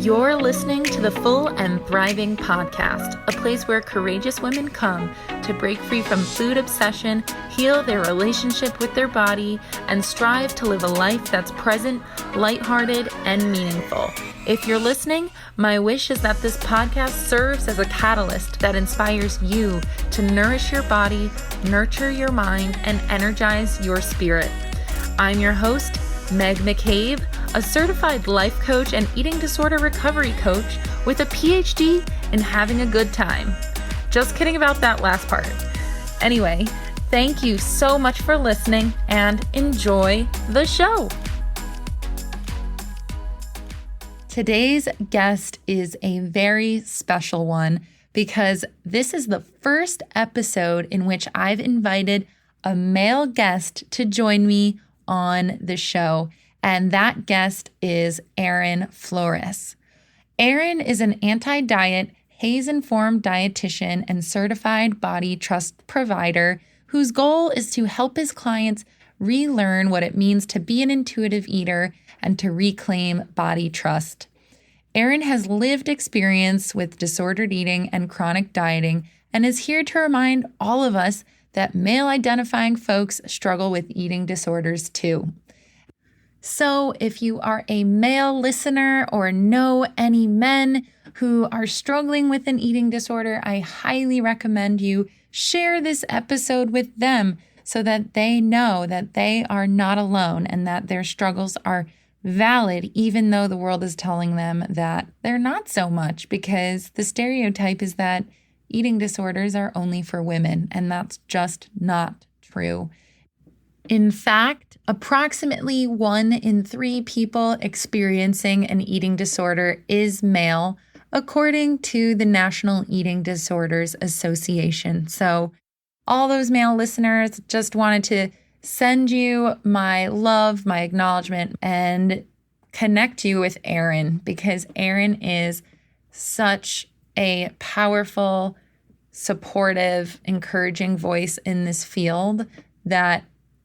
You're listening to the Full and Thriving podcast, a place where courageous women come to break free from food obsession, heal their relationship with their body, and strive to live a life that's present, lighthearted, and meaningful. If you're listening, my wish is that this podcast serves as a catalyst that inspires you to nourish your body, nurture your mind, and energize your spirit. I'm your host, Meg McCabe, a certified life coach and eating disorder recovery coach with a PhD in having a good time. Just kidding about that last part. Anyway, thank you so much for listening and enjoy the show. Today's guest is a very special one because this is the first episode in which I've invited a male guest to join me on the show, and that guest is Aaron Flores. Aaron is an anti-diet, HAES-informed dietitian and certified body trust provider whose goal is to help his clients relearn what it means to be an intuitive eater and to reclaim body trust. Aaron has lived experience with disordered eating and chronic dieting and is here to remind all of us that male-identifying folks struggle with eating disorders too. So if you are a male listener or know any men who are struggling with an eating disorder, I highly recommend you share this episode with them so that they know that they are not alone and that their struggles are valid, even though the world is telling them that they're not so much, because the stereotype is that eating disorders are only for women, and that's just not true. In fact, approximately 1 in 3 people experiencing an eating disorder is male, according to the National Eating Disorders Association. So all those male listeners, just wanted to send you my love, my acknowledgement, and connect you with Aaron, because Aaron is such a powerful, supportive, encouraging voice in this field that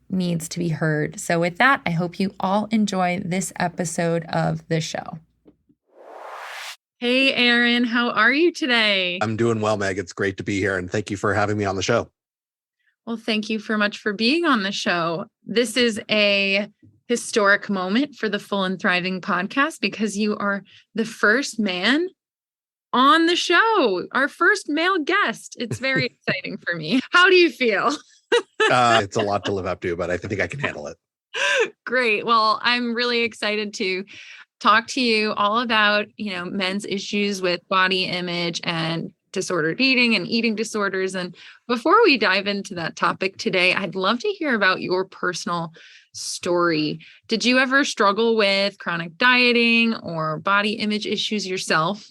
needs to be heard. So with that, I hope you all enjoy this episode of the show. Hey, Aaron, how are you today? I'm doing well, Meg. It's great to be here, and thank you for having me on the show. Well, thank you so much for being on the show. This is a historic moment for the Full and Thriving podcast because you are the first man on the show, our first male guest. It's very exciting for me. How do you feel? It's a lot to live up to, but I think I can handle it. Great. Well, I'm really excited to talk to you all about, men's issues with body image and disordered eating and eating disorders. And before we dive into that topic today, I'd love to hear about your personal story. Did you ever struggle with chronic dieting or body image issues yourself?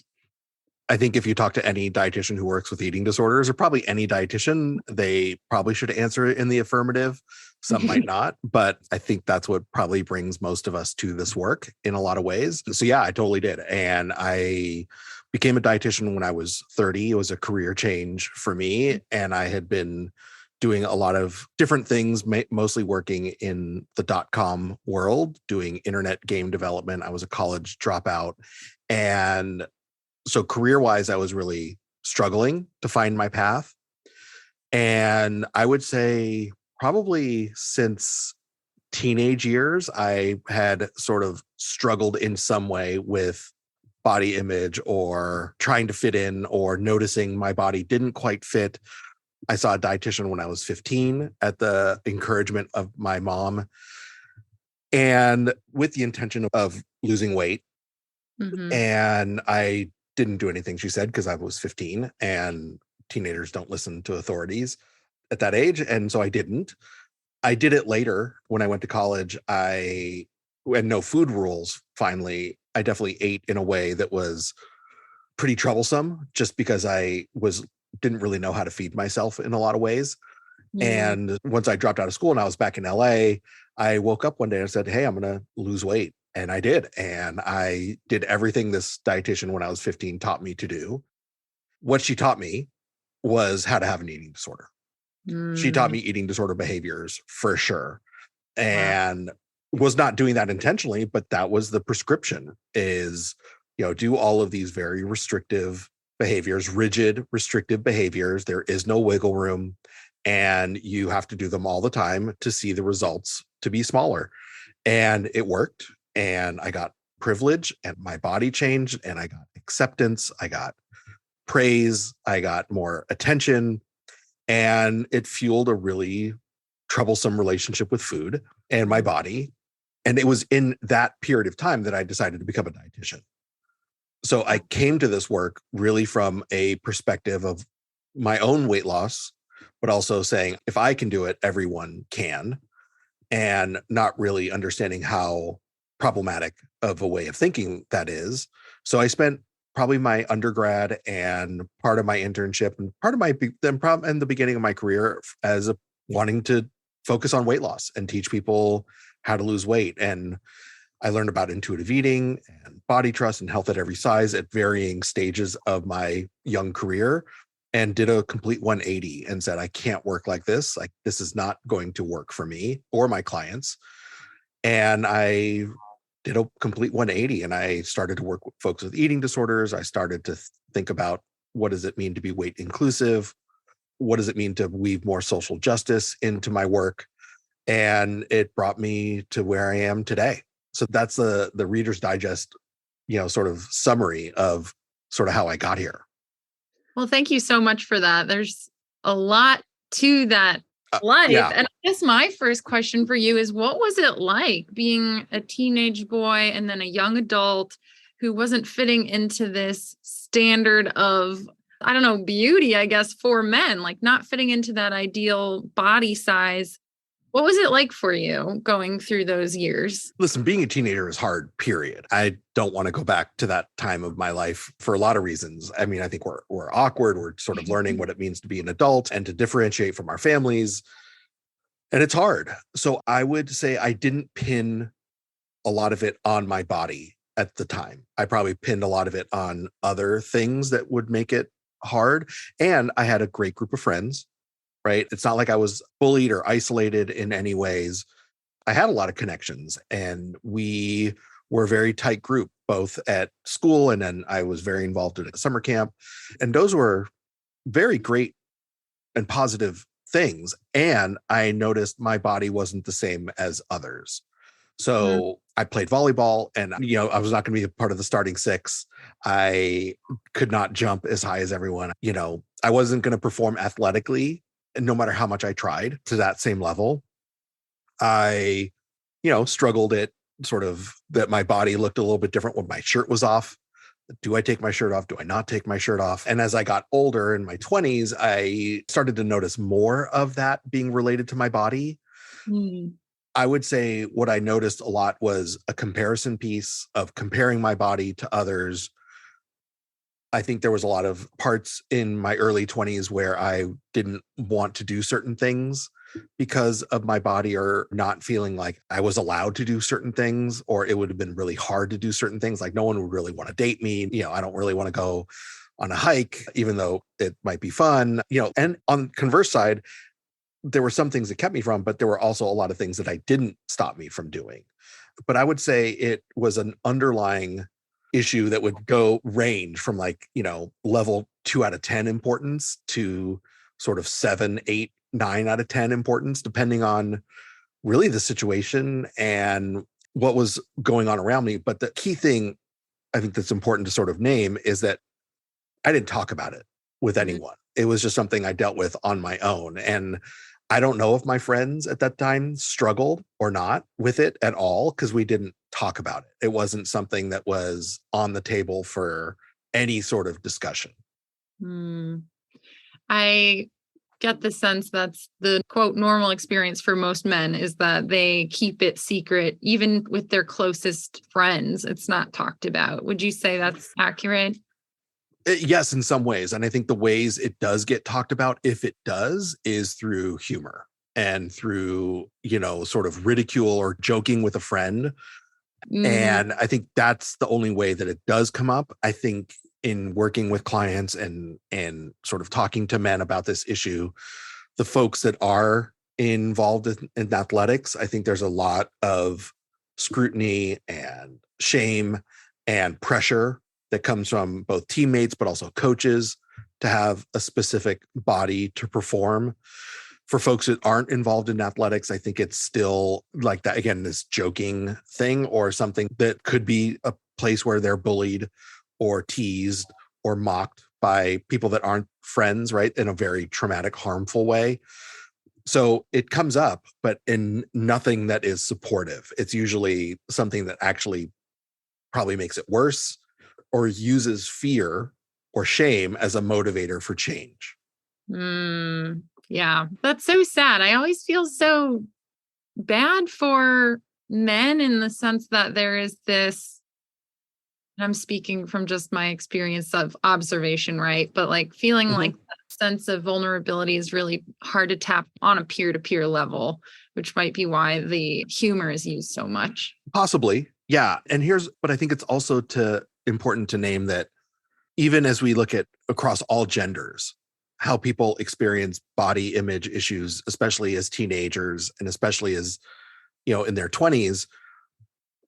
I think if you talk to any dietitian who works with eating disorders, or probably any dietitian, they probably should answer it in the affirmative. Some might not, but I think that's what probably brings most of us to this work in a lot of ways. So yeah, I totally did. And I became a dietitian when I was 30. It was a career change for me. And I had been doing a lot of different things, mostly working in the .com world, doing internet game development. I was a college dropout. And so career-wise, I was really struggling to find my path. And I would say probably since teenage years, I had sort of struggled in some way with body image or trying to fit in or noticing my body didn't quite fit. I saw a dietitian when I was 15 at the encouragement of my mom, and with the intention of losing weight. Mm-hmm. And I didn't do anything she said because I was 15 and teenagers don't listen to authorities at that age. And so I didn't. I did it later when I went to college. I had no food rules. Finally, I definitely ate in a way that was pretty troublesome just because I didn't really know how to feed myself in a lot of ways. Mm-hmm. And once I dropped out of school and I was back in LA, I woke up one day and said, hey, I'm going to lose weight. And I did. And I did everything this dietitian when I was 15 taught me to do. What she taught me was how to have an eating disorder. She taught me eating disorder behaviors for sure. And was not doing that intentionally, but that was the prescription, is do all of these very restrictive behaviors, rigid, restrictive behaviors. There is no wiggle room, and you have to do them all the time to see the results to be smaller. And it worked. And I got privilege, and my body changed, and I got acceptance. I got praise. I got more attention, and it fueled a really troublesome relationship with food and my body. And it was in that period of time that I decided to become a dietitian. So I came to this work really from a perspective of my own weight loss, but also saying, if I can do it, everyone can, and not really understanding how problematic of a way of thinking that is. So I spent probably my undergrad and part of my internship and part of my and the beginning of my career as wanting to focus on weight loss and teach people how to lose weight. And I learned about intuitive eating and body trust and health at every size at varying stages of my young career, and did a complete 180 and said, I can't work like this. Like, this is not going to work for me or my clients. And I did a complete 180, and I started to work with folks with eating disorders. I started to think about, what does it mean to be weight inclusive? What does it mean to weave more social justice into my work? And it brought me to where I am today. So that's the Reader's Digest, sort of summary of sort of how I got here. Well, thank you so much for that. There's a lot to that life. Yeah. And I guess my first question for you is, what was it like being a teenage boy and then a young adult who wasn't fitting into this standard of, I don't know, beauty, I guess, for men, like not fitting into that ideal body size? What was it like for you going through those years? Listen, being a teenager is hard, period. I don't want to go back to that time of my life for a lot of reasons. I mean, I think we're awkward. We're sort of learning what it means to be an adult and to differentiate from our families. And it's hard. So I would say I didn't pin a lot of it on my body at the time. I probably pinned a lot of it on other things that would make it hard. And I had a great group of friends. Right? It's not like I was bullied or isolated in any ways. I had a lot of connections, and we were a very tight group, both at school, and then I was very involved in a summer camp. And those were very great and positive things. And I noticed my body wasn't the same as others. So I played volleyball, and, I was not going to be a part of the starting six. I could not jump as high as everyone. I wasn't going to perform athletically, no matter how much I tried, to that same level. I, struggled at sort of that my body looked a little bit different when my shirt was off. Do I take my shirt off? Do I not take my shirt off? And as I got older in my 20s, I started to notice more of that being related to my body. I would say what I noticed a lot was a comparison piece of comparing my body to others. I think there was a lot of parts in my early 20s where I didn't want to do certain things because of my body, or not feeling like I was allowed to do certain things, or it would have been really hard to do certain things. Like, no one would really want to date me. I don't really want to go on a hike, even though it might be fun, and on converse side, there were some things that kept me from, but there were also a lot of things that I didn't stop me from doing. But I would say it was an underlying issue that would range from level 2 out of 10 importance to sort of 7, 8, 9 out of 10 importance, depending on really the situation and what was going on around me. But the key thing I think that's important to sort of name is that I didn't talk about it with anyone. It was just something I dealt with on my own. And I don't know if my friends at that time struggled or not with it at all, because we didn't talk about it. It wasn't something that was on the table for any sort of discussion. I get the sense that's the quote normal experience for most men, is that they keep it secret, even with their closest friends. It's not talked about. Would you say that's accurate? Yes, in some ways. And I think the ways it does get talked about, if it does, is through humor and through, sort of ridicule or joking with a friend. And I think that's the only way that it does come up. I think in working with clients and sort of talking to men about this issue, the folks that are involved in athletics, I think there's a lot of scrutiny and shame and pressure that comes from both teammates, but also coaches, to have a specific body to perform. For folks that aren't involved in athletics, I think it's still like that, again, this joking thing or something that could be a place where they're bullied or teased or mocked by people that aren't friends, right? In a very traumatic, harmful way. So it comes up, but in nothing that is supportive. It's usually something that actually probably makes it worse or uses fear or shame as a motivator for change. Yeah, that's so sad. I always feel so bad for men in the sense that there is this, and I'm speaking from just my experience of observation, right? But like feeling like that sense of vulnerability is really hard to tap on a peer-to-peer level, which might be why the humor is used so much. Possibly. Yeah. And but I think it's also important to name that even as we look at across all genders, how people experience body image issues, especially as teenagers and especially as, in their 20s,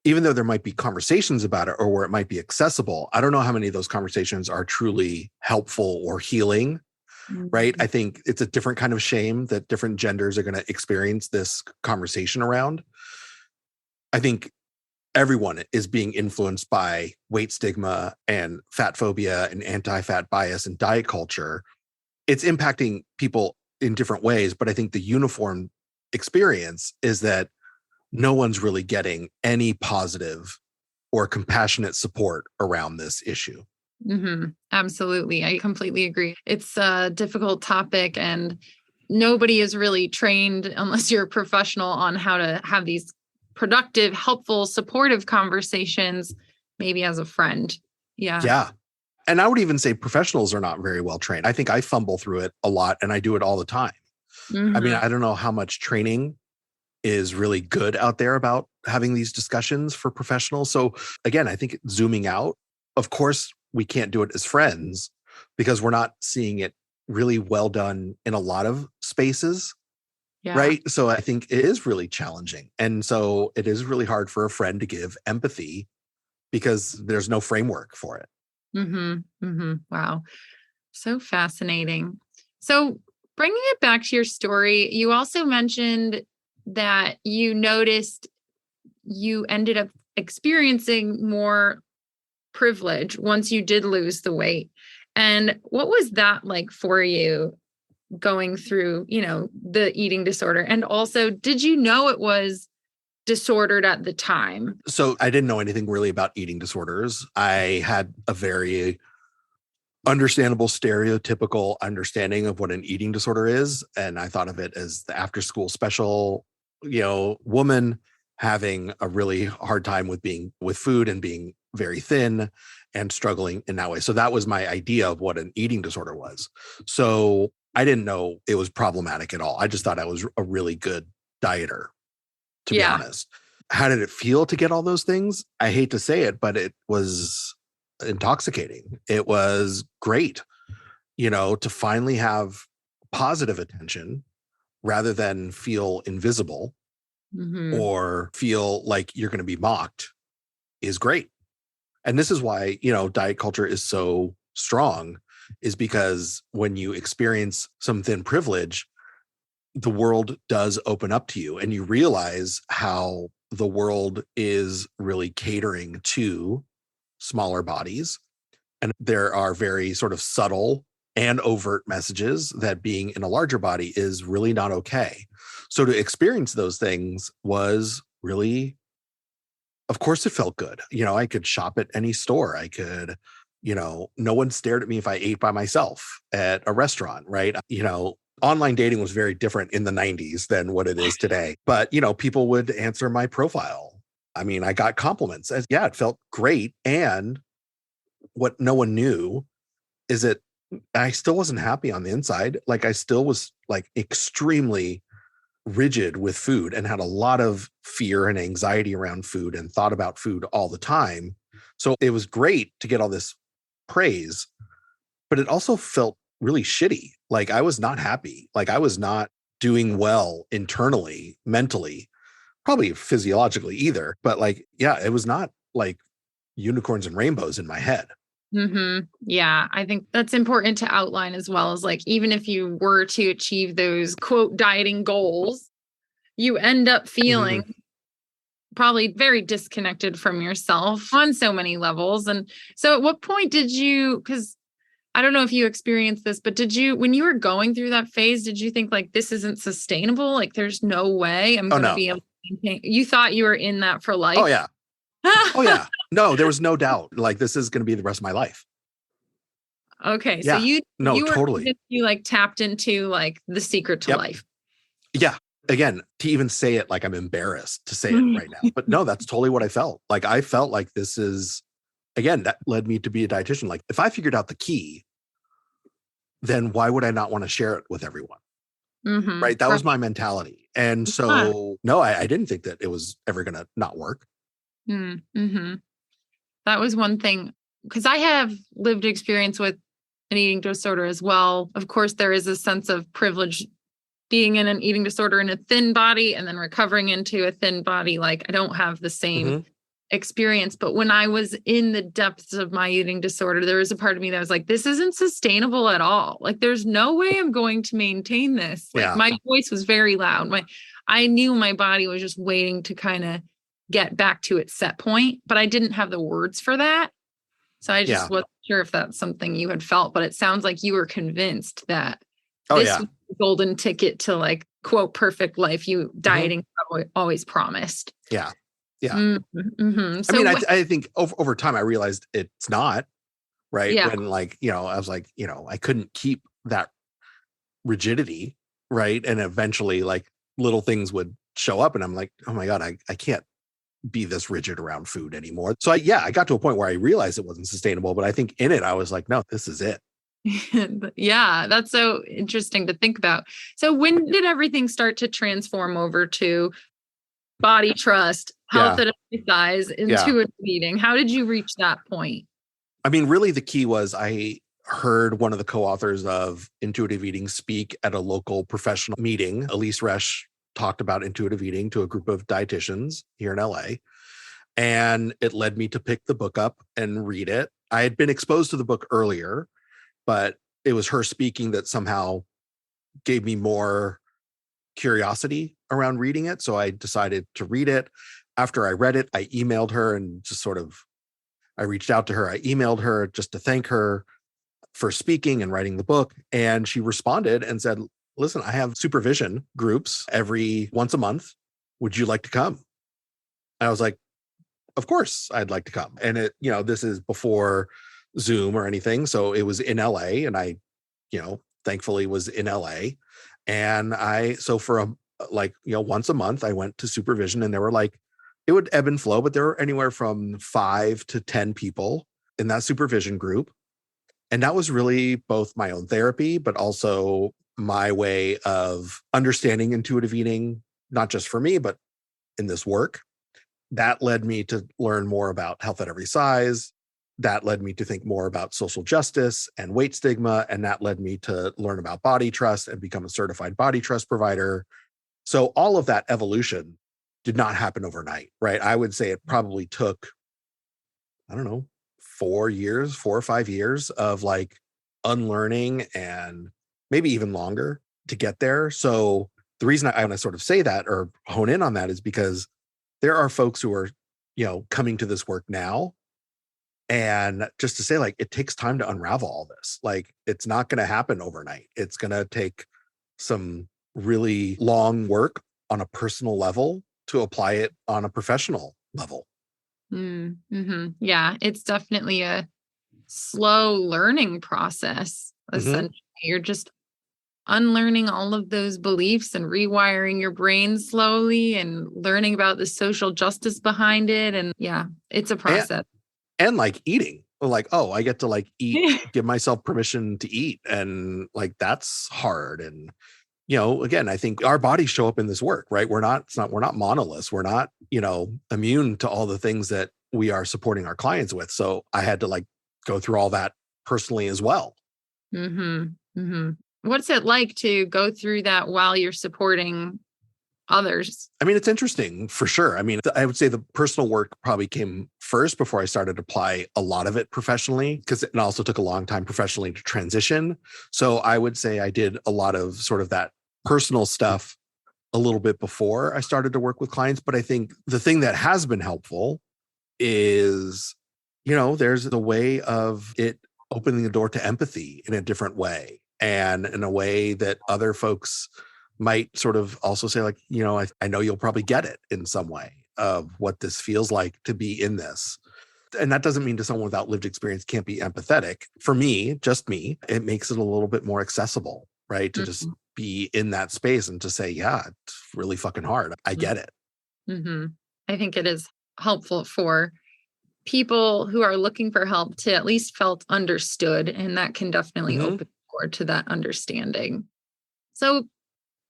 even though there might be conversations about it or where it might be accessible, I don't know how many of those conversations are truly helpful or healing, right? I think it's a different kind of shame that different genders are going to experience this conversation around. I think everyone is being influenced by weight stigma and fat phobia and anti-fat bias and diet culture. It's impacting people in different ways, but I think the uniform experience is that no one's really getting any positive or compassionate support around this issue. Absolutely. I completely agree. It's a difficult topic and nobody is really trained unless you're a professional on how to have these productive, helpful, supportive conversations, maybe as a friend. Yeah. Yeah. And I would even say professionals are not very well trained. I think I fumble through it a lot and I do it all the time. I mean, I don't know how much training is really good out there about having these discussions for professionals. So again, I think zooming out, of course, we can't do it as friends because we're not seeing it really well done in a lot of spaces. Yeah. Right. So I think it is really challenging. And so it is really hard for a friend to give empathy because there's no framework for it. Wow. So fascinating. So bringing it back to your story, you also mentioned that you noticed you ended up experiencing more privilege once you did lose the weight. And what was that like for you going through, the eating disorder? And also, did you know it was disordered at the time? So I didn't know anything really about eating disorders. I had a very understandable, stereotypical understanding of what an eating disorder is. And I thought of it as the after school special, woman having a really hard time with food and being very thin and struggling in that way. So that was my idea of what an eating disorder was. So I didn't know it was problematic at all. I just thought I was a really good dieter, to be honest. How did it feel to get all those things? I hate to say it, but it was intoxicating. It was great, to finally have positive attention rather than feel invisible or feel like you're going to be mocked is great. And this is why, diet culture is so strong, is because when you experience some thin privilege, the world does open up to you and you realize how the world is really catering to smaller bodies. And there are very sort of subtle and overt messages that being in a larger body is really not okay. So to experience those things was really, of course, it felt good. I could shop at any store. I could, no one stared at me if I ate by myself at a restaurant, right? Online dating was very different in the 90s than what it is today. But, people would answer my profile. I mean, I got compliments. Yeah, it felt great. And what no one knew is that I still wasn't happy on the inside. Like I still was like extremely rigid with food and had a lot of fear and anxiety around food and thought about food all the time. So it was great to get all this praise, but it also felt really shitty. Like I was not happy. Like I was not doing well internally, mentally, probably physiologically either. But like, yeah, it was not like unicorns and rainbows in my head. Yeah, I think that's important to outline as well as like, even if you were to achieve those quote dieting goals, you end up feeling probably very disconnected from yourself on so many levels. And so at what point did you, because I don't know if you experienced this, but did you, when you were going through that phase, did you think like, this isn't sustainable? Like, there's no way I'm Oh, going to no. be able to maintain. You thought you were in that for life? Oh, yeah. Oh, yeah. No, there was no doubt. Like, this is going to be the rest of my life. Okay. So Yeah. No, you were, totally. you like tapped into like the secret to life. Yeah. Again, to even say it, like I'm embarrassed to say it right now, but no, that's totally what I felt. Like I felt like this is, again, that led me to be a dietitian. Like if I figured out the key, then why would I not want to share it with everyone? Right. That was my mentality. And so, no, I didn't think that it was ever going to not work. That was one thing, because I have lived experience with an eating disorder as well. Of course, there is a sense of privilege being in an eating disorder in a thin body and then recovering into a thin body. Like I don't have the same experience, but when I was in the depths of my eating disorder, there was a part of me that was like, this isn't sustainable at all. Like there's no way I'm going to maintain this. Like my voice was very loud. I knew my body was just waiting to kind of get back to its set point, but I didn't have the words for that. So I just wasn't sure if that's something you had felt, but it sounds like you were convinced that this was the golden ticket to like quote perfect life you dieting always promised. Yeah. Yeah. So I mean, I think over time I realized it's not right. Yeah. When like, I was like, I couldn't keep that rigidity. Right. And eventually like little things would show up and I'm like, oh my God, I can't be this rigid around food anymore. So I got to a point where I realized it wasn't sustainable, but I think in it, I was like, no, this is it. Yeah, that's so interesting to think about. So when did everything start to transform over to body trust, health and exercise, intuitive eating? How did you reach that point? I mean, really the key was I heard one of the co-authors of Intuitive Eating speak at a local professional meeting. Elise Resch talked about intuitive eating to a group of dietitians here in LA. And it led me to pick the book up and read it. I had been exposed to the book earlier, but it was her speaking that somehow gave me more curiosity around reading it. So I decided to read it. After I read it, I emailed her and just I reached out to her. I emailed her just to thank her for speaking and writing the book. And she responded and said, listen, I have supervision groups once a month. Would you like to come? And I was like, of course I'd like to come. And this is before Zoom or anything. So it was in LA and I, thankfully was in LA. And for once a month, I went to supervision and there were it would ebb and flow, but there were anywhere from 5 to 10 people in that supervision group. And that was really both my own therapy, but also my way of understanding intuitive eating, not just for me, but in this work. That led me to learn more about health at every size. That led me to think more about social justice and weight stigma. And that led me to learn about body trust and become a certified body trust provider. So all of that evolution did not happen overnight, right? I would say it probably took, 4 or 5 years of unlearning and maybe even longer to get there. So the reason I want to sort of say that or hone in on that is because there are folks who are, coming to this work now. And just to say, it takes time to unravel all this. It's not going to happen overnight. It's going to take some really long work on a personal level to apply it on a professional level. Yeah, it's definitely a slow learning process. Essentially, you're just unlearning all of those beliefs and rewiring your brain slowly and learning about the social justice behind it. And yeah, it's a process. And eating, I get to eat, give myself permission to eat. And that's hard. And, again, I think our bodies show up in this work, right? We're not monoliths. We're not, immune to all the things that we are supporting our clients with. So I had to go through all that personally as well. What's it like to go through that while you're supporting others? I mean, it's interesting for sure. I mean, I would say the personal work probably came first before I started to apply a lot of it professionally, because it also took a long time professionally to transition. So I would say I did a lot of sort of that personal stuff a little bit before I started to work with clients. But I think the thing that has been helpful is, there's a way of it opening the door to empathy in a different way, and in a way that other folks might sort of also say, like, I know you'll probably get it in some way of what this feels like to be in this. And that doesn't mean to someone without lived experience can't be empathetic. For me, just me, it makes it a little bit more accessible, right? To just be in that space and to say, yeah, it's really fucking hard. I get it. Mm-hmm. I think it is helpful for people who are looking for help to at least felt understood. And that can definitely open the door to that understanding. So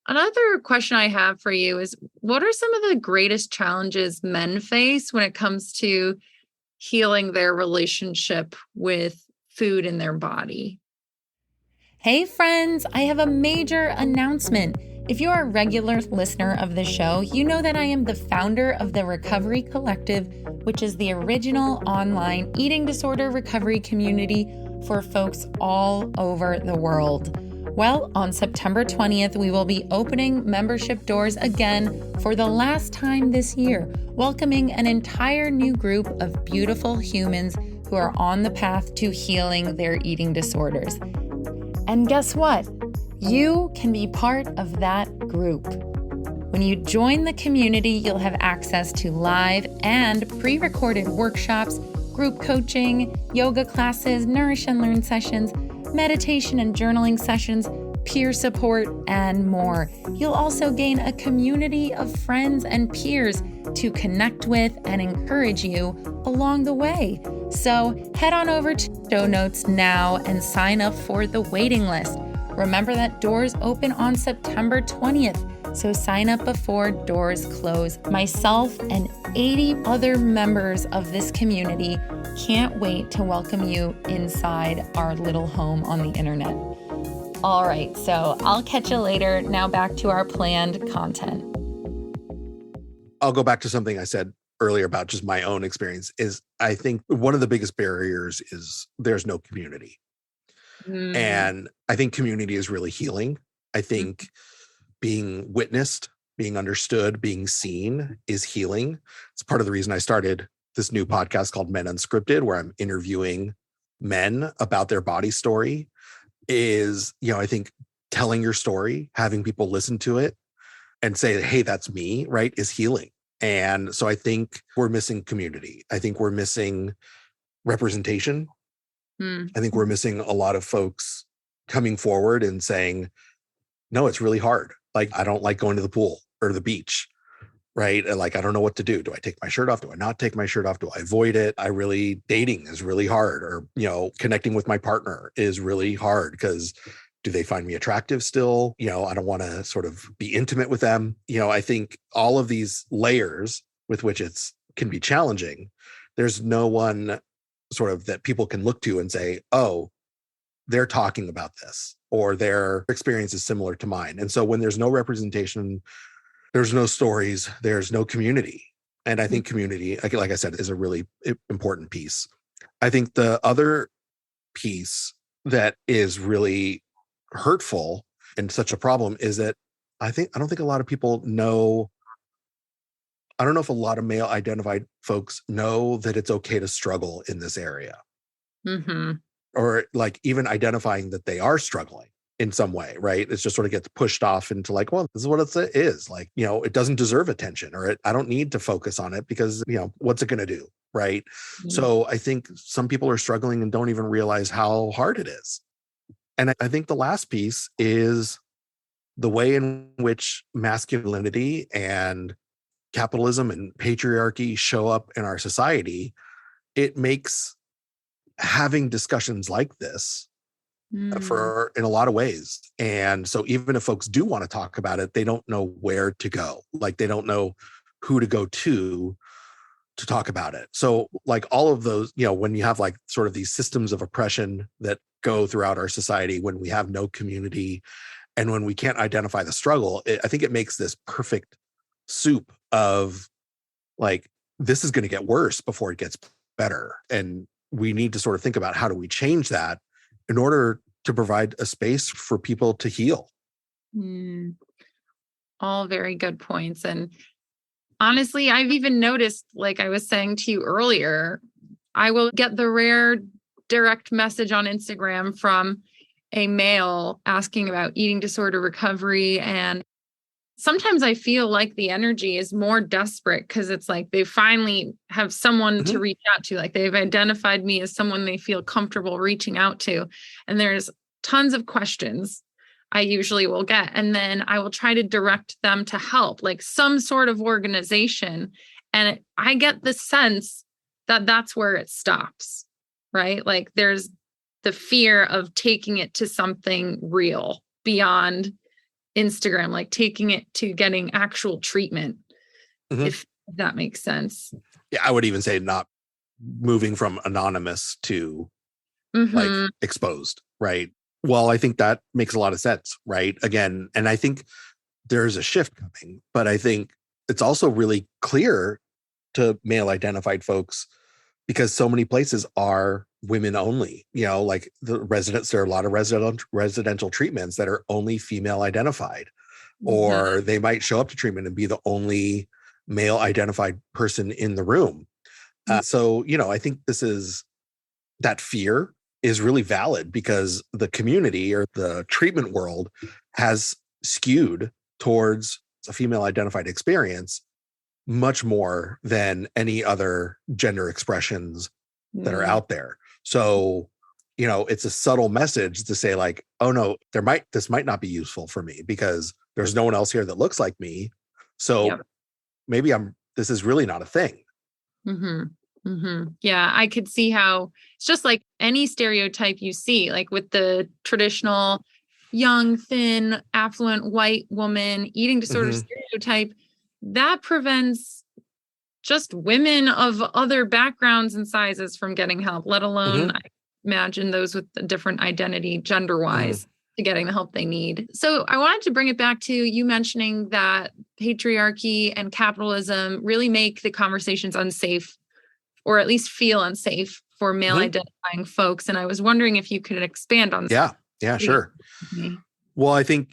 another question I have for you is, what are some of the greatest challenges men face when it comes to healing their relationship with food in their body? Hey friends, I have a major announcement. If you are a regular listener of the show, you know that I am the founder of the Recovery Collective, which is the original online eating disorder recovery community for folks all over the world. Well, on September 20th, we will be opening membership doors again for the last time this year, welcoming an entire new group of beautiful humans who are on the path to healing their eating disorders. And guess what? You can be part of that group. When you join the community, you'll have access to live and pre-recorded workshops, group coaching, yoga classes, nourish and learn sessions, meditation and journaling sessions, peer support, and more. You'll also gain a community of friends and peers to connect with and encourage you along the way. So head on over to show notes now and sign up for the waiting list. Remember that doors open on September 20th, so sign up before doors close. Myself and 80 other members of this community can't wait to welcome you inside our little home on the internet. All right, so I'll catch you later. Now back to our planned content. I'll go back to something I said earlier about just my own experience. Is I think one of the biggest barriers is there's no community. And I think community is really healing. I think being witnessed, being understood, being seen is healing. It's part of the reason I started this new podcast called Men Unscripted, where I'm interviewing men about their body story. Is, I think telling your story, having people listen to it and say, hey, that's me, right, is healing. And so I think we're missing community. I think we're missing representation. I think we're missing a lot of folks coming forward and saying, no, it's really hard. Like, I don't like going to the pool or the beach, right? And like, I don't know what to do. Do I take my shirt off? Do I not take my shirt off? Do I avoid it? Dating is really hard, or, connecting with my partner is really hard because do they find me attractive still? I don't want to sort of be intimate with them. I think all of these layers with which it's can be challenging. There's no one sort of that people can look to and say, oh, they're talking about this, or their experience is similar to mine. And so when there's no representation, there's no stories, there's no community. And I think community, like I said, is a really important piece. I think the other piece that is really hurtful and such a problem is that I don't think a lot of people know. I don't know if a lot of male identified folks know that it's okay to struggle in this area. Or like even identifying that they are struggling in some way, right? It's just sort of gets pushed off into like, well, this is what it is. Like, it doesn't deserve attention, or I don't need to focus on it because, what's it going to do? Right. So I think some people are struggling and don't even realize how hard it is. And I think the last piece is the way in which masculinity and capitalism and patriarchy show up in our society. It makes having discussions like this for in a lot of ways. And so even if folks do want to talk about it, they don't know where to go. Like, they don't know who to go to talk about it. So like all of those, when you have like sort of these systems of oppression that go throughout our society, when we have no community and when we can't identify the struggle, I think it makes this perfect soup of like, this is going to get worse before it gets better. And we need to sort of think about how do we change that in order to provide a space for people to heal. All very good points. And honestly, I've even noticed, like I was saying to you earlier, I will get the rare direct message on Instagram from a male asking about eating disorder recovery. And sometimes I feel like the energy is more desperate because it's like they finally have someone to reach out to. Like they've identified me as someone they feel comfortable reaching out to. And there's tons of questions I usually will get. And then I will try to direct them to help, like some sort of organization. And I get the sense that that's where it stops, right? Like there's the fear of taking it to something real beyond Instagram, like taking it to getting actual treatment, if that makes sense. Yeah, I would even say not moving from anonymous to like exposed, right? Well, I think that makes a lot of sense, right? Again, and I think there's a shift coming, but I think it's also really clear to male identified folks because so many places are women only, like the residents, there are a lot of residential treatments that are only female identified, or they might show up to treatment and be the only male identified person in the room. So, I think that fear is really valid because the community or the treatment world has skewed towards a female identified experience much more than any other gender expressions that are out there. So, it's a subtle message to say like, oh no, this might not be useful for me because there's no one else here that looks like me. So maybe this is really not a thing. Yeah, I could see how it's just like any stereotype you see, like with the traditional young, thin, affluent white woman eating disorder stereotype, that prevents just women of other backgrounds and sizes from getting help, let alone I imagine those with a different identity gender-wise to getting the help they need. So I wanted to bring it back to you mentioning that patriarchy and capitalism really make the conversations unsafe, or at least feel unsafe for male identifying folks. And I was wondering if you could expand on that. Yeah, sure. Well, I think,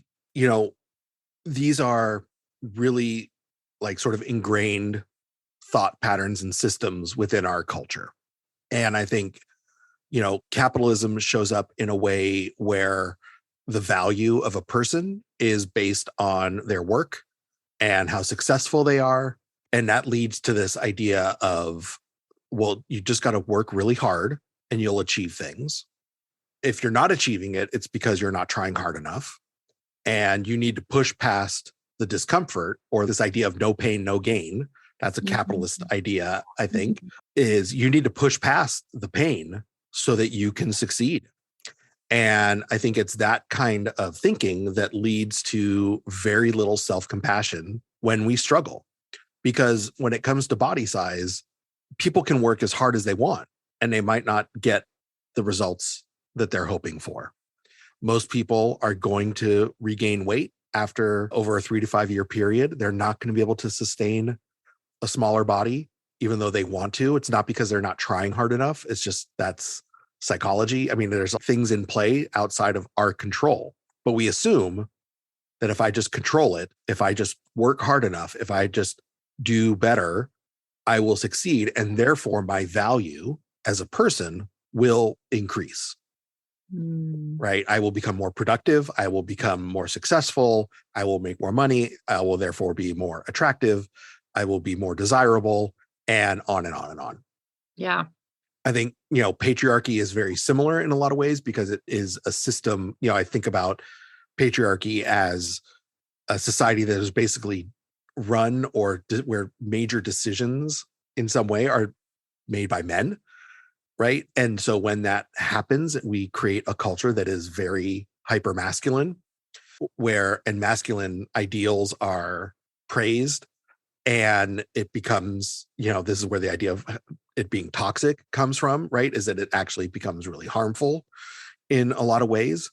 these are really like sort of ingrained thought patterns and systems within our culture. And I think, capitalism shows up in a way where the value of a person is based on their work and how successful they are. And that leads to this idea of, well, you just got to work really hard and you'll achieve things. If you're not achieving it, it's because you're not trying hard enough. And you need to push past the discomfort or this idea of no pain, no gain. That's a capitalist idea, I think, is you need to push past the pain so that you can succeed. And I think it's that kind of thinking that leads to very little self-compassion when we struggle. Because when it comes to body size, people can work as hard as they want, and they might not get the results that they're hoping for. Most people are going to regain weight after over a 3 to 5 year period. They're not going to be able to sustain a smaller body, even though they want to. It's not because they're not trying hard enough. It's just that's psychology. I mean, there's things in play outside of our control, but we assume that if I just control it, if I just work hard enough, if I just do better, I will succeed. And therefore my value as a person will increase. Right? I will become more productive. I will become more successful. I will make more money. I will therefore be more attractive. I will be more desirable, and on and on and on. Yeah. I think, patriarchy is very similar in a lot of ways because it is a system. I think about patriarchy as a society that is basically run or where major decisions in some way are made by men. Right. And so when that happens, we create a culture that is very hyper masculine, and masculine ideals are praised. And it becomes, this is where the idea of it being toxic comes from, right? Is that it actually becomes really harmful in a lot of ways.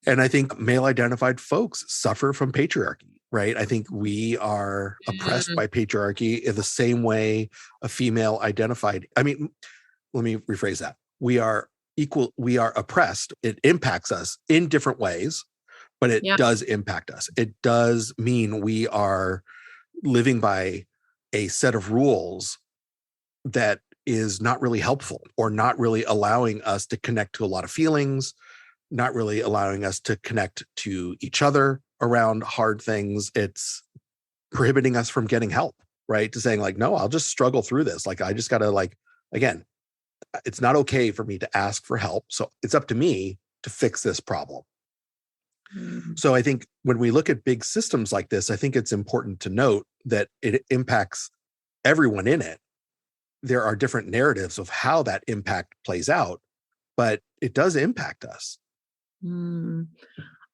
And I think male identified folks suffer from patriarchy. right? I think we are oppressed Mm, by patriarchy in the same way a female identified. I mean, let me rephrase that. We are oppressed. It impacts us in different ways, but it yeah. does impact us. It does mean we are living by a set of rules that is not really helpful or not really allowing us to connect to a lot of feelings, not really allowing us to connect to each other around hard things. It's prohibiting us from getting help, right? To saying like, no, I'll just struggle through this. Like, I just got to like, again, it's not okay for me to ask for help. So it's up to me to fix this problem. Mm, So I think when we look at big systems like this, I think it's important to note that it impacts everyone in it. There are different narratives of how that impact plays out, but it does impact us. mm.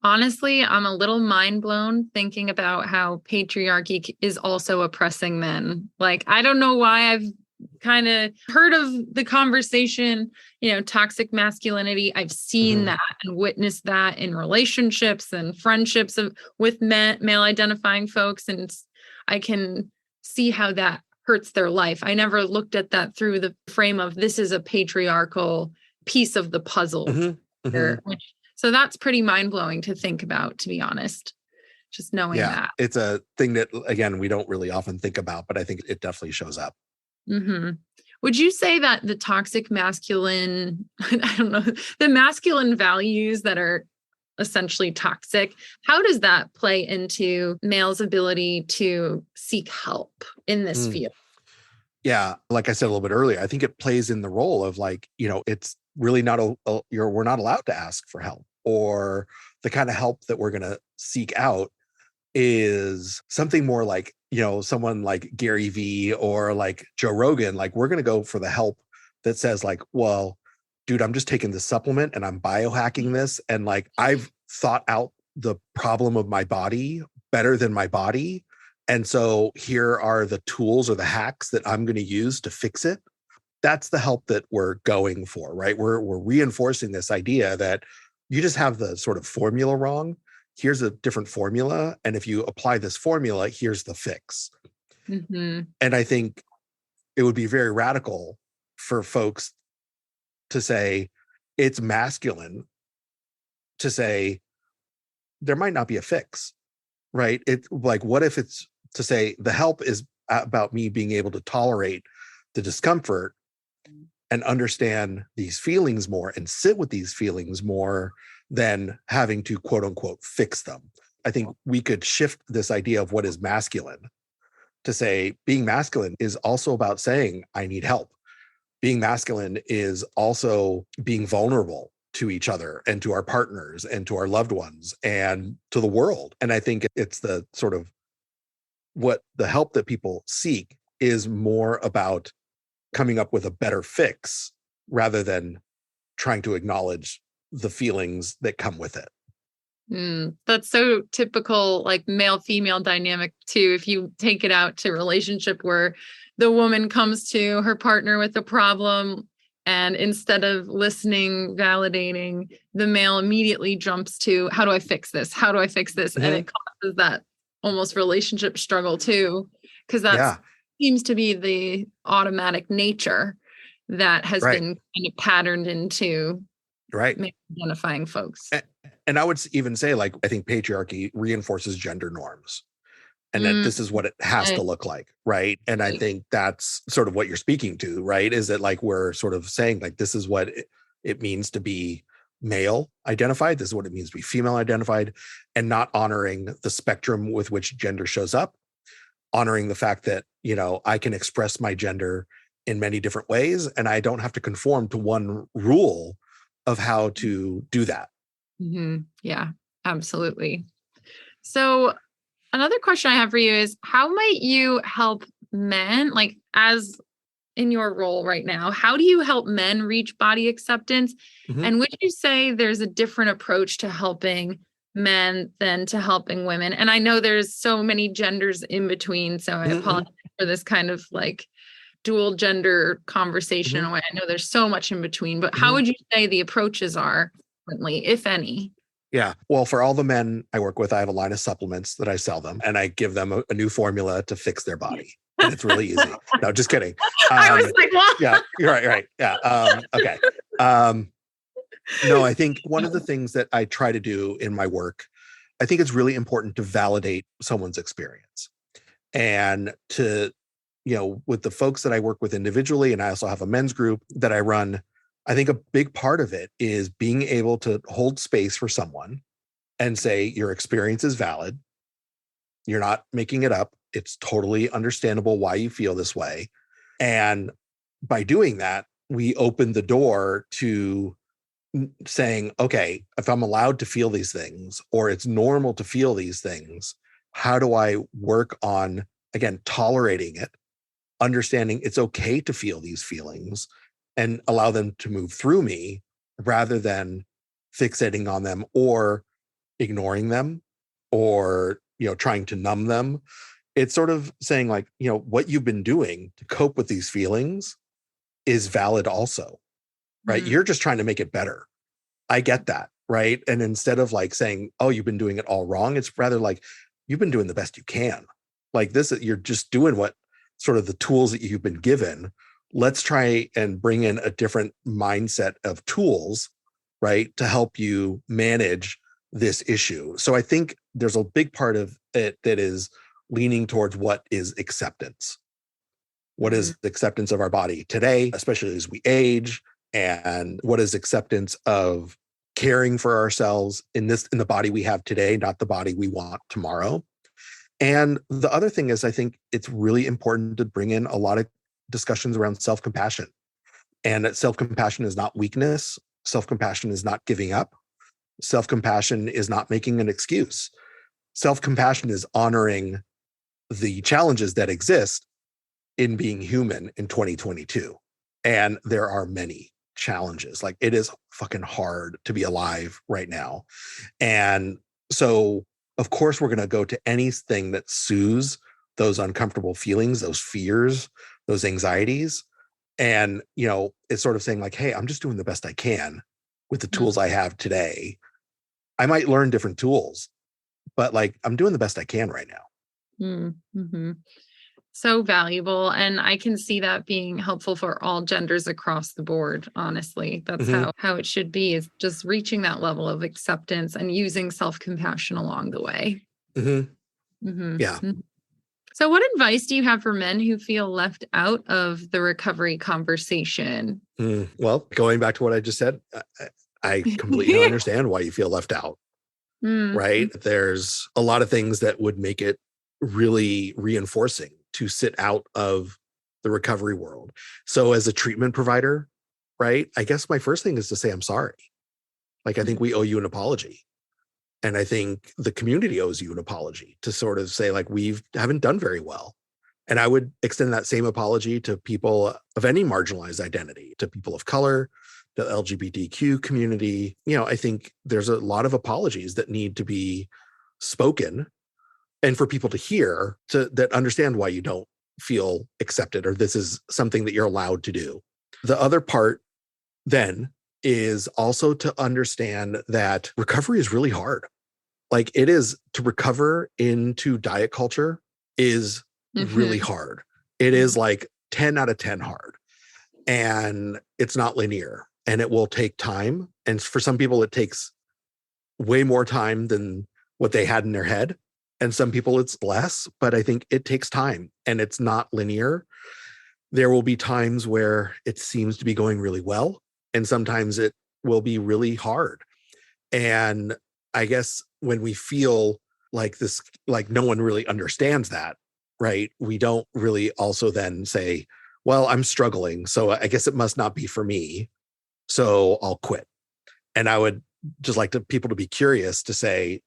Honestly, I'm a little mind blown thinking about how patriarchy is also oppressing men. Like, I don't know why I've kind of heard of the conversation, toxic masculinity. I've seen Mhm. that and witnessed that in relationships and friendships with male identifying folks. And I can see how that hurts their life. I never looked at that through the frame of this is a patriarchal piece of the puzzle, Mhm. Mhm. so that's pretty mind blowing to think about, to be honest, just knowing Yeah, that. it's a thing that again we don't really often think about, but I think it definitely shows up. Hmm. Would you say that the toxic masculine, I don't know, the masculine values that are essentially toxic, how does that play into males' ability to seek help in this Mm. field? Yeah, like I said a little bit earlier, I think it plays in the role of like, it's really not we're not allowed to ask for help, or the kind of help that we're going to seek out is something more like, someone like Gary Vee or like Joe Rogan. Like, we're going to go for the help that says like, well, dude, I'm just taking this supplement and I'm biohacking this. And like, I've thought out the problem of my body better than my body. And so here are the tools or the hacks that I'm going to use to fix it. That's the help that we're going for, right? We're reinforcing this idea that you just have the sort of formula wrong. Here's a different formula. And if you apply this formula, here's the fix. Hmm. And I think it would be very radical for folks to say it's masculine to say there might not be a fix, right? It like, what if it's to say the help is about me being able to tolerate the discomfort and understand these feelings more and sit with these feelings more than having to quote unquote fix them. I think we could shift this idea of what is masculine to say being masculine is also about saying, I need help. Being masculine is also being vulnerable to each other and to our partners and to our loved ones and to the world. And I think it's the sort of what the help that people seek is more about coming up with a better fix rather than trying to acknowledge the feelings that come with it. That's so typical, like male female dynamic too. If you take it out to relationship where the woman comes to her partner with a problem, and instead of listening, validating, the male immediately jumps to, how do I fix this? How do I fix this? And Mhm. it causes that almost relationship struggle too, because that Yeah, seems to be the automatic nature that has right, been kind of patterned into right. identifying folks. A- And I would even say, like, I think patriarchy reinforces gender norms and that Mm, this is what it has to right, look like. Right. And I right. think that's sort of what you're speaking to, right? Is that like we're sort of saying, like, this is what it means to be male identified. This is what it means to be female identified, and not honoring the spectrum with which gender shows up, honoring the fact that, I can express my gender in many different ways and I don't have to conform to one rule of how to do that. Yeah, absolutely. So, another question I have for you is how might you help men, like as in your role right now, how do you help men reach body acceptance? Mhm. And would you say there's a different approach to helping men than to helping women? And I know there's so many genders in between, so I Mhm, mhm, apologize for this kind of like dual gender conversation. mhm, I know there's so much in between, but how mhm. would you say the approaches are currently, if any? Yeah. Well, for all the men I work with, I have a line of supplements that I sell them, and I give them a new formula to fix their body. And it's really easy. No, just kidding. I was like, what? Yeah, you're right. Right. Yeah. Okay. No, I think one of the things that I try to do in my work, I think it's really important to validate someone's experience. And to, with the folks that I work with individually, and I also have a men's group that I run, I think a big part of it is being able to hold space for someone and say, your experience is valid. You're not making it up. It's totally understandable why you feel this way. And by doing that, we open the door to saying, okay, if I'm allowed to feel these things, or it's normal to feel these things, how do I work on, again, tolerating it, understanding it's okay to feel these feelings and allow them to move through me rather than fixating on them or ignoring them or, trying to numb them. It's sort of saying like, what you've been doing to cope with these feelings is valid also, right? Mm. You're just trying to make it better. I get that, right? And instead of like saying, oh, you've been doing it all wrong, it's rather like, you've been doing the best you can. Like this, you're just doing what sort of the tools that you've been given. Let's try and bring in a different mindset of tools, right, to help you manage this issue. So I think there's a big part of it that is leaning towards what is acceptance. What is acceptance of our body today, especially as we age, and what is acceptance of caring for ourselves in the body we have today, not the body we want tomorrow. And the other thing is, I think it's really important to bring in a lot of discussions around self-compassion, and that self-compassion is not weakness. Self-compassion is not giving up. Self-compassion is not making an excuse. Self-compassion is honoring the challenges that exist in being human in 2022. And there are many challenges. Like, it is fucking hard to be alive right now. And so, of course, we're going to go to anything that soothes those uncomfortable feelings, those fears, those anxieties. And, it's sort of saying like, hey, I'm just doing the best I can with the tools I have today. I might learn different tools, but like, I'm doing the best I can right now. Mm-hmm. So valuable. And I can see that being helpful for all genders across the board. Honestly, that's how it should be, is just reaching that level of acceptance and using self-compassion along the way. Yeah. So what advice do you have for men who feel left out of the recovery conversation? Well, going back to what I just said, I completely understand why you feel left out, right? There's a lot of things that would make it really reinforcing to sit out of the recovery world. So as a treatment provider, right, I guess my first thing is to say, I'm sorry. Like, I think we owe you an apology. And I think the community owes you an apology to sort of say, like, haven't done very well. And I would extend that same apology to people of any marginalized identity, to people of color, the LGBTQ community. I think there's a lot of apologies that need to be spoken, and for people to hear, that understand why you don't feel accepted, or this is something that you're allowed to do. The other part then is also to understand that recovery is really hard. Like, it is, to recover into diet culture is really hard. It is like 10 out of 10 hard. And it's not linear, and it will take time. And for some people, it takes way more time than what they had in their head. And some people it's less, but I think it takes time, and it's not linear. There will be times where it seems to be going really well, and sometimes it will be really hard. And I guess when we feel like this, like no one really understands that, right? We don't really also then say, well, I'm struggling, so I guess it must not be for me, so I'll quit. And I would just like people to be curious to say,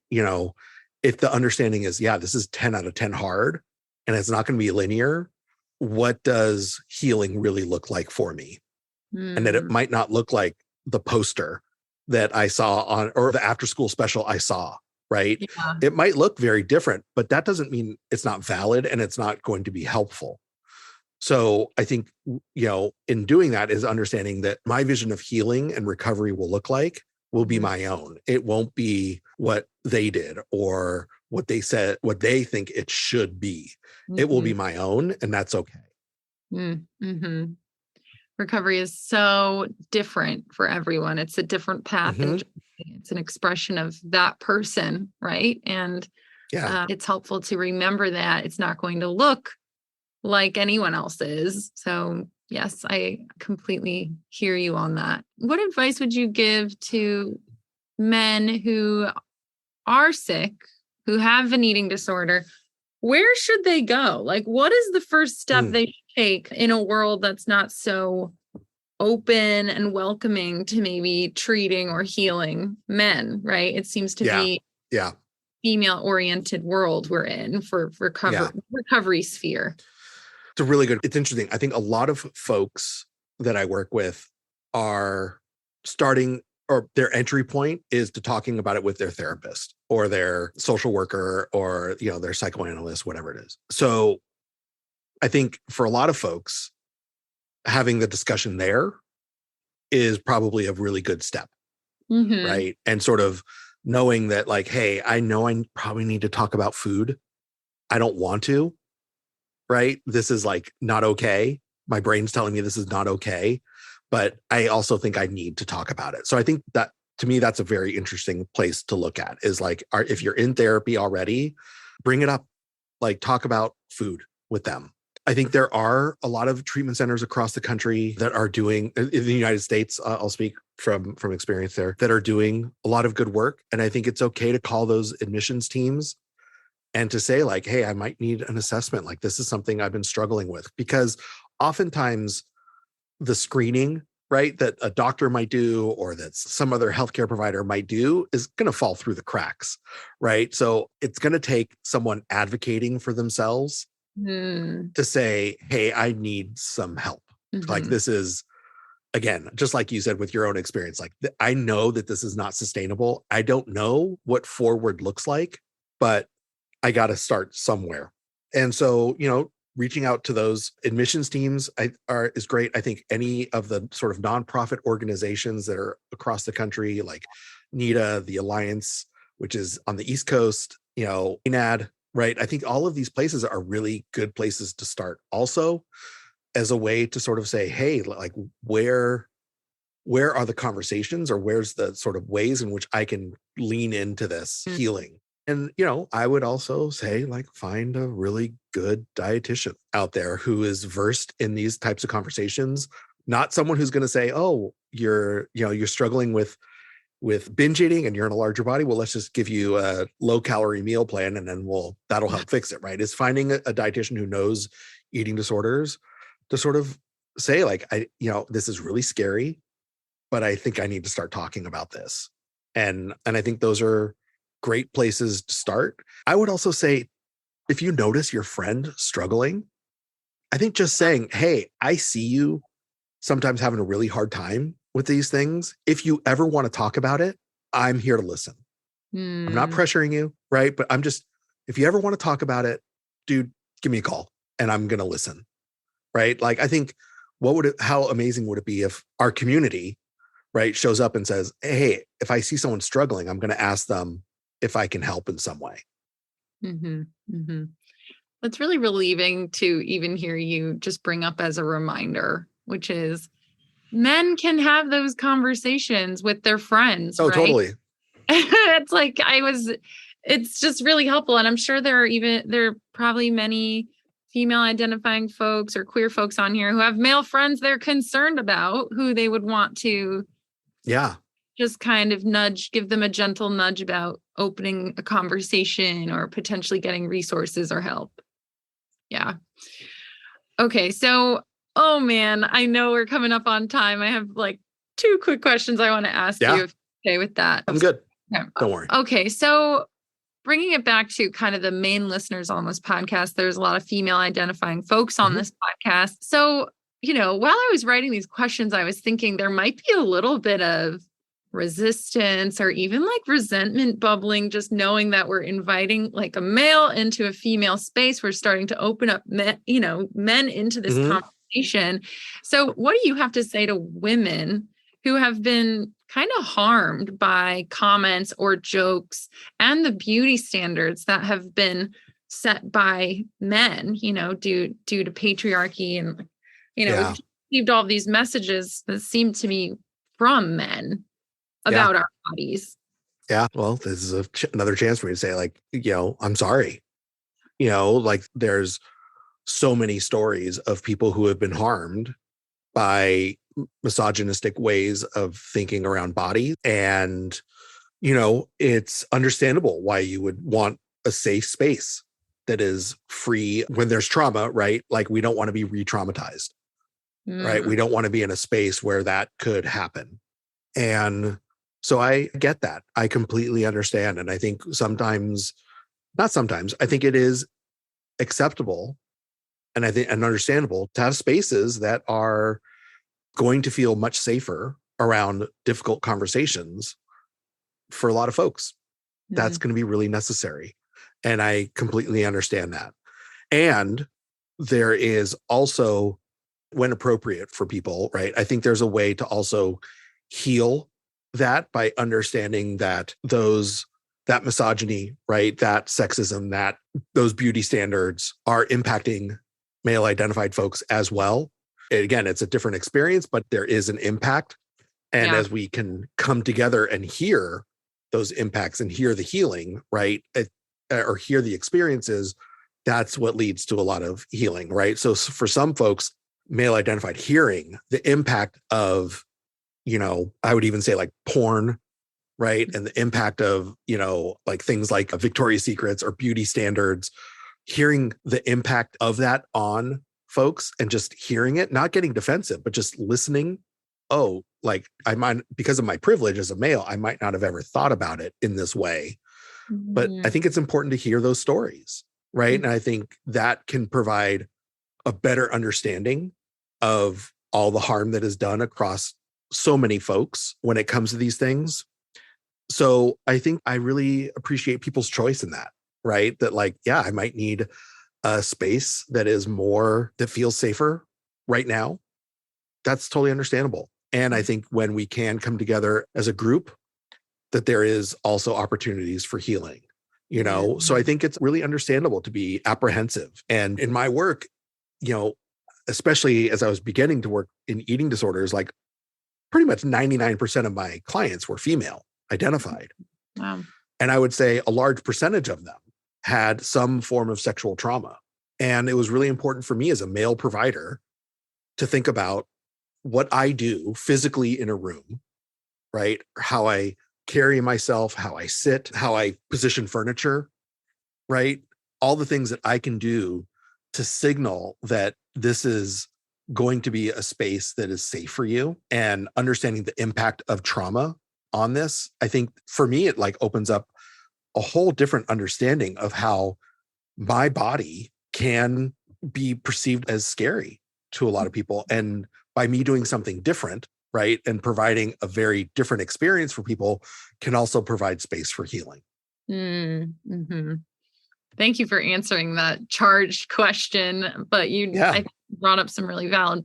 if the understanding is, yeah, this is 10 out of 10 hard, and it's not going to be linear, what does healing really look like for me? And that it might not look like the poster that I saw on, or the after school special I saw, right? Yeah. It might look very different, but that doesn't mean it's not valid and it's not going to be helpful. So I think, in doing that is understanding that my vision of healing and recovery will look like will be my own. It won't be what they did or what they said, what they think it should be. It will be my own, and that's okay. Mm-hmm. Recovery is so different for everyone. It's a different path and it's an expression of that person, right? And it's helpful to remember that it's not going to look like anyone else's. So yes, I completely hear you on that. What advice would you give to men who are sick, who have an eating disorder? Where should they go? Like, what is the first step they should take in a world that's not so open and welcoming to maybe treating or healing men, right? It seems to be female-oriented world we're in for recovery sphere. It's interesting. I think a lot of folks that I work with are starting, or their entry point is to talking about it with their therapist or their social worker or, their psychoanalyst, whatever it is. So I think for a lot of folks, having the discussion there is probably a really good step, right? And sort of knowing that, like, hey, I know I probably need to talk about food. I don't want to, right? This is like not okay. My brain's telling me this is not okay, but I also think I need to talk about it. So I think that, to me, that's a very interesting place to look at, is like, if you're in therapy already, bring it up, like talk about food with them. I think there are a lot of treatment centers across the country that are doing, in the United States, I'll speak from experience there, that are doing a lot of good work. And I think it's okay to call those admissions teams and to say, like, hey, I might need an assessment. Like, this is something I've been struggling with. Because oftentimes the screening, right, that a doctor might do or that some other healthcare provider might do is going to fall through the cracks, right? So it's going to take someone advocating for themselves to say, hey, I need some help. Like, this is, again, just like you said with your own experience, like, I know that this is not sustainable. I don't know what forward looks like, but I got to start somewhere. And so, reaching out to those admissions teams is great. I think any of the sort of nonprofit organizations that are across the country, like NEDA, the Alliance, which is on the East Coast, ENAD, right? I think all of these places are really good places to start also, as a way to sort of say, hey, like, where are the conversations, or where's the sort of ways in which I can lean into this healing? And, I would also say, like, find a really good dietitian out there who is versed in these types of conversations, not someone who's going to say, oh, you're struggling with binge eating and you're in a larger body. Well, let's just give you a low calorie meal plan and then that'll help fix it. Right. It's finding a dietitian who knows eating disorders to sort of say, like, this is really scary, but I think I need to start talking about this. And I think those are great places to start. I would also say, if you notice your friend struggling, I think just saying, hey, I see you sometimes having a really hard time with these things. If you ever want to talk about it, I'm here to listen. I'm not pressuring you, right? But if you ever want to talk about it, dude, give me a call and I'm going to listen, right? Like, I think how amazing would it be if our community, right, shows up and says, hey, if I see someone struggling, I'm going to ask them if I can help in some way. It's really relieving to even hear you just bring up as a reminder, which is men can have those conversations with their friends. Oh, right? Totally. It's like it's just really helpful. And I'm sure there are probably many female identifying folks or queer folks on here who have male friends they're concerned about, who they would want to just kind of give them a gentle nudge about opening a conversation or potentially getting resources or help. Yeah. Okay. So, oh man, I know we're coming up on time. I have like 2 quick questions I want to ask you, if you're okay with that. I'm good. Yeah. Don't worry. Okay. So bringing it back to kind of the main listeners on this podcast, there's a lot of female identifying folks on this podcast. So, while I was writing these questions, I was thinking there might be a little bit of resistance or even like resentment bubbling, just knowing that we're inviting like a male into a female space. We're starting to open up men into this conversation. So what do you have to say to women who have been kind of harmed by comments or jokes and the beauty standards that have been set by men, due to patriarchy. And, Yeah. we've received all these messages that seem to be from men Yeah. about our bodies. Yeah. Well, this is another chance for me to say, like, I'm sorry. Like, there's so many stories of people who have been harmed by misogynistic ways of thinking around body. And, it's understandable why you would want a safe space that is free when there's trauma, right? Like, we don't want to be re-traumatized, right? We don't want to be in a space where that could happen. And so I get that. I completely understand. And I think I think it is acceptable and understandable to have spaces that are going to feel much safer around difficult conversations for a lot of folks. That's going to be really necessary. And I completely understand that. And there is also, when appropriate for people, right? I think there's a way to also heal that by understanding that that misogyny, right? That sexism, that those beauty standards are impacting male identified folks as well. And again, it's a different experience, but there is an impact. And as we can come together and hear those impacts and hear the healing, right? Or hear the experiences, that's what leads to a lot of healing, right? So for some folks, male identified, hearing the impact of, I would even say like porn, right? And the impact of, like things like Victoria's Secrets or beauty standards, hearing the impact of that on folks and just hearing it, not getting defensive, but just listening. Oh, like I might, because of my privilege as a male, I might not have ever thought about it in this way. But I think it's important to hear those stories, right? And I think that can provide a better understanding of all the harm that is done across so many folks when it comes to these things. So I think I really appreciate people's choice in that, right? That like, yeah, I might need a space that feels safer right now. That's totally understandable. And I think when we can come together as a group, that there is also opportunities for healing, So I think it's really understandable to be apprehensive. And in my work, especially as I was beginning to work in eating disorders, like pretty much 99% of my clients were female identified. Wow. And I would say a large percentage of them had some form of sexual trauma. And it was really important for me as a male provider to think about what I do physically in a room, right? How I carry myself, how I sit, how I position furniture, right? All the things that I can do to signal that this is going to be a space that is safe for you, and understanding the impact of trauma on this. I think for me, it like opens up a whole different understanding of how my body can be perceived as scary to a lot of people. And by me doing something different, right, and providing a very different experience for people, can also provide space for healing. Mm-hmm. Thank you for answering that charged question, but I think brought up some really valid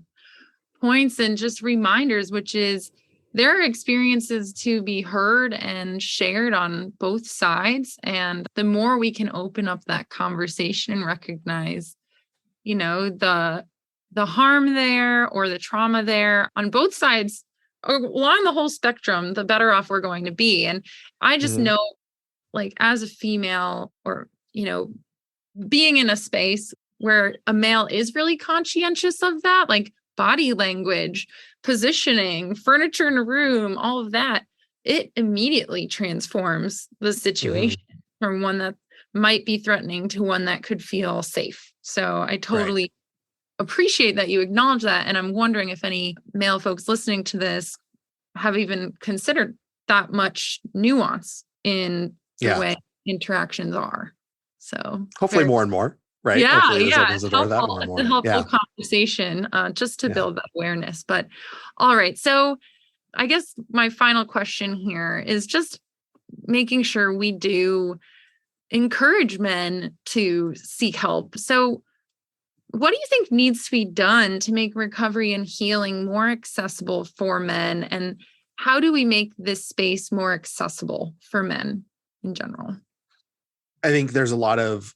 points and just reminders, which is there are experiences to be heard and shared on both sides. And the more we can open up that conversation and recognize, the harm there or the trauma there on both sides along the whole spectrum, the better off we're going to be. And I just know, like, as a female, or, being in a space where a male is really conscientious of that, like body language, positioning, furniture in a room, all of that, it immediately transforms the situation from one that might be threatening to one that could feel safe. So I totally appreciate that you acknowledge that. And I'm wondering if any male folks listening to this have even considered that much nuance in the way interactions are. So hopefully more and more, right? Yeah, hopefully this yeah. opens the door to that more and more. It's a helpful conversation just to build that awareness. But all right. So I guess my final question here is just making sure we do encourage men to seek help. So what do you think needs to be done to make recovery and healing more accessible for men? And how do we make this space more accessible for men in general? I think there's a lot of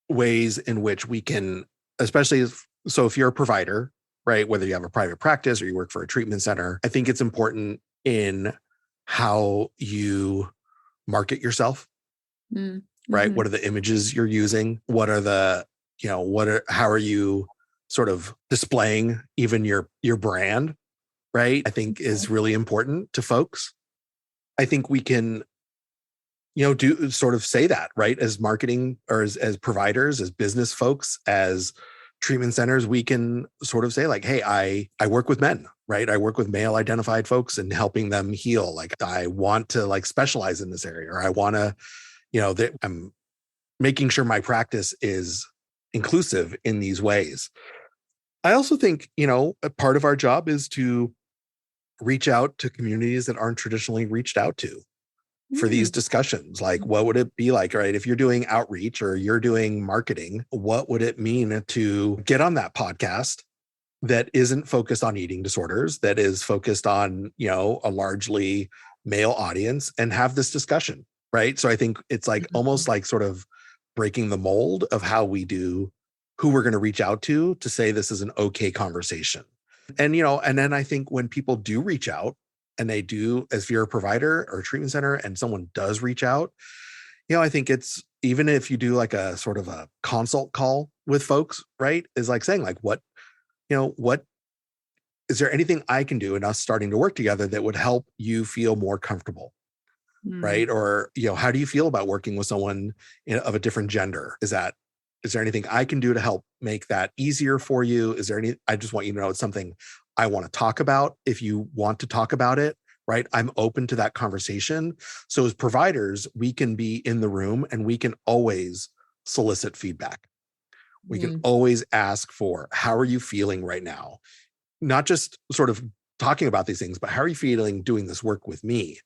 ways in which we can, especially if you're a provider, right, whether you have a private practice or you work for a treatment center, I think it's important in how you market yourself, right? What are the images you're using? How are you sort of displaying even your brand, right? I think is really important to folks. I think we can, do sort of say that, right? As marketing or as providers, as business folks, as treatment centers, we can sort of say like, hey, I work with men, right? I work with male identified folks and helping them heal. Like I want to like specialize in this area, or I want to, that I'm making sure my practice is inclusive in these ways. I also think, a part of our job is to reach out to communities that aren't traditionally reached out to for these discussions. Like, what would it be like, right? If you're doing outreach or you're doing marketing, what would it mean to get on that podcast that isn't focused on eating disorders, that is focused on, a largely male audience, and have this discussion, right? So I think it's like almost like sort of breaking the mold of how we do, who we're going to reach out to say this is an okay conversation. And, and then I think when people do reach out, and they do, as if you're a provider or a treatment center and someone does reach out, I think it's, even if you do like a sort of a consult call with folks, right, is like saying like, what is there anything I can do in us starting to work together that would help you feel more comfortable, right? Or, how do you feel about working with someone of a different gender? Is there anything I can do to help make that easier for you? I just want you to know it's something I want to talk about. If you want to talk about it, right, I'm open to that conversation. So as providers, we can be in the room and we can always solicit feedback. We can always ask for, how are you feeling right now? Not just sort of talking about these things, but how are you feeling doing this work with me?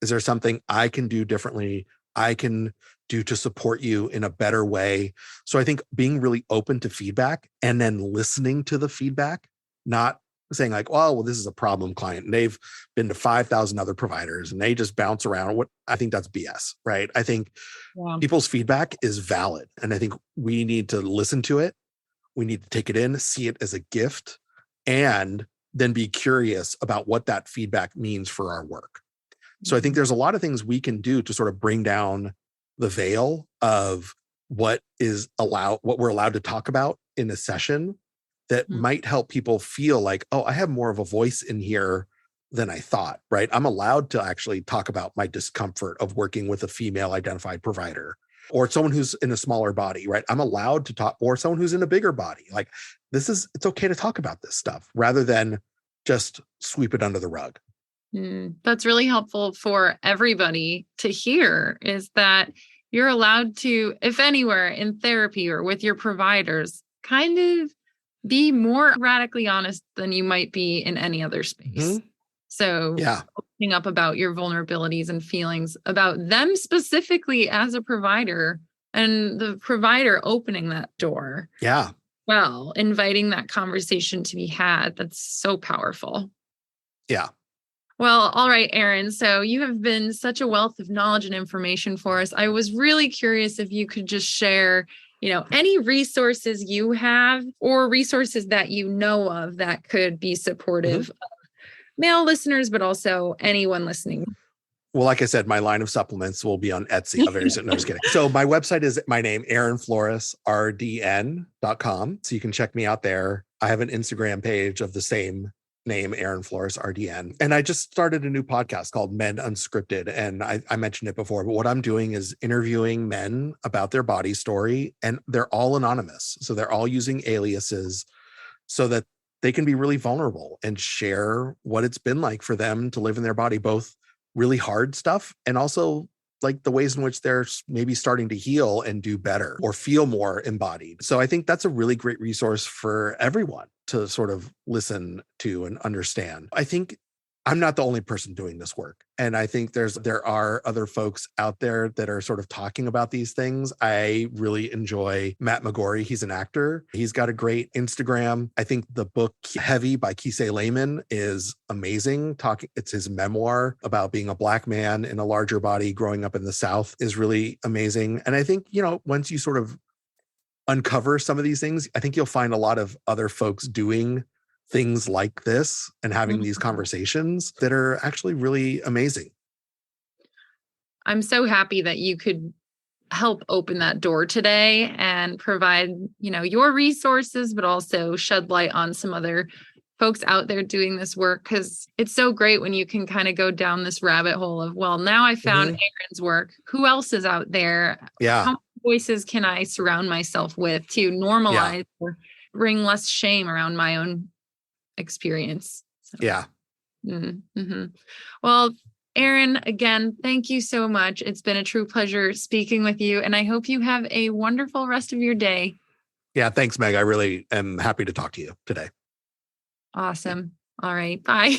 Is there something I can do differently? I can do to support you in a better way? So I think being really open to feedback and then listening to the feedback, not saying like, well, this is a problem client and they've been to 5,000 other providers and they just bounce around. I think that's BS, right? I think people's feedback is valid. And I think we need to listen to it. We need to take it in, see it as a gift, and then be curious about what that feedback means for our work. So I think there's a lot of things we can do to sort of bring down the veil of what we're allowed to talk about in a session that might help people feel like, oh, I have more of a voice in here than I thought, right? I'm allowed to actually talk about my discomfort of working with a female identified provider or someone who's in a smaller body, right? I'm allowed to talk, or someone who's in a bigger body. Like it's okay to talk about this stuff rather than just sweep it under the rug. That's really helpful for everybody to hear, is that you're allowed to, if anywhere in therapy or with your providers, kind of be more radically honest than you might be in any other space. So opening up about your vulnerabilities and feelings about them specifically as a provider, and the provider opening that door. Well, inviting that conversation to be had. That's so powerful. Yeah. Well, all right, Aaron. So you have been such a wealth of knowledge and information for us. I was really curious if you could just share, any resources you have or resources that you know of that could be supportive of male listeners, but also anyone listening. Well, like I said, my line of supplements will be on Etsy. Very soon. No, just kidding. So my website is my name, AaronFloresRDN.com. So you can check me out there. I have an Instagram page of the same name, Aaron Flores RDN. And I just started a new podcast called Men Unscripted. And I mentioned it before, but what I'm doing is interviewing men about their body story, and they're all anonymous. So they're all using aliases so that they can be really vulnerable and share what it's been like for them to live in their body, both really hard stuff and also like the ways in which they're maybe starting to heal and do better or feel more embodied. So I think that's a really great resource for everyone to sort of listen to and understand. I think I'm not the only person doing this work. And I think there are other folks out there that are sort of talking about these things. I really enjoy Matt McGorry. He's an actor. He's got a great Instagram. I think the book Heavy by Kisei Layman is amazing. It's his memoir about being a Black man in a larger body growing up in the South is really amazing. And I think, once you sort of uncover some of these things, I think you'll find a lot of other folks doing things like this and having these conversations that are actually really amazing. I'm so happy that you could help open that door today and provide, your resources, but also shed light on some other folks out there doing this work. Because it's so great when you can kind of go down this rabbit hole of, well, now I found Aaron's work. Who else is out there? Yeah. How many voices can I surround myself with to normalize or bring less shame around my own experience? So, yeah. Mm-hmm. Well, Aaron, again, thank you so much. It's been a true pleasure speaking with you, and I hope you have a wonderful rest of your day. Yeah, thanks, Meg. I really am happy to talk to you today. Awesome. All right. Bye.